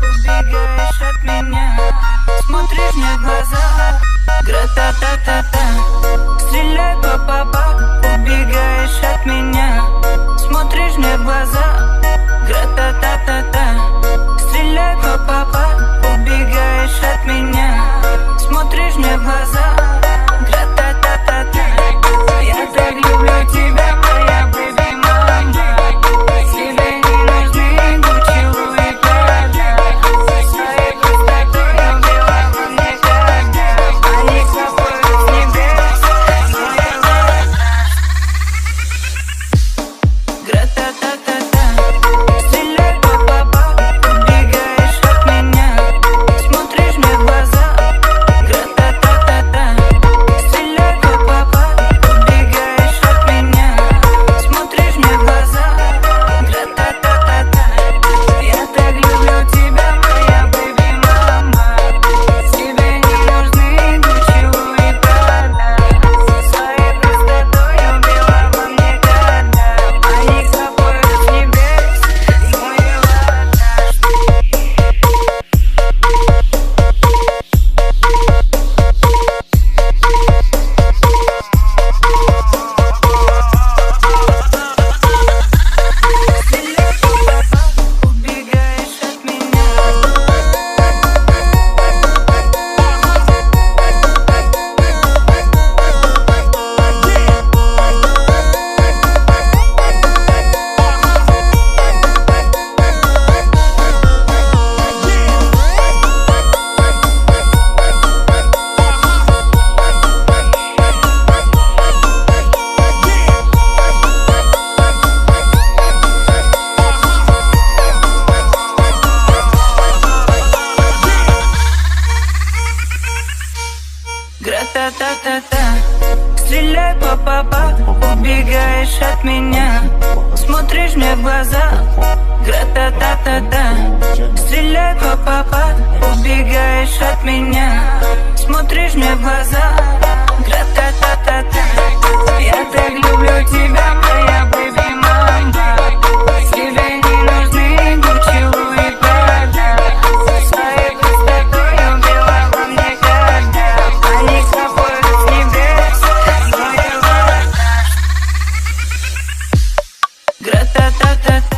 Убегаешь от меня, смотришь мне в глаза. Гра-та-та-та-та. Стреляй, па-па-па. Убегаешь от меня, смотришь мне в глаза. Гра-та-та-та-та. Стреляй, па-па-па. Убегаешь от меня, смотришь мне в глаза. Гра-та-та-та-та. Я так люблю тебя, моя бэби мама. Тебе не нужны Гуччи, Луи, Прада. Своей красотой убила во мне когда. Они капают с небес, моя вода. Гра-та-та-та-та. Стреляй, па-па-па. Убегаешь от меня, смотришь мне в глаза. Гра-та-та-та-та. Стреляй, па-па-па. Убегаешь от меня, смотришь мне в глаза. Гра-та-та-та-та. Я так люблю тебя, моя бэби мама. Тебе не нужны Гуччи, Луи, Прада. Своей простотой убила во мне когда. Они капают с небес, моя убегаешь от меня. Гра-та-та-та-та. Стреляй, па-па-па. Убегаешь от меня, смотришь мне в глаза. Гра-та-та-та-та. Стреляй, па-па-па. Убегаешь от меня, смотришь мне в глаза. Гра-та-та-та-та. Я так люблю тебя.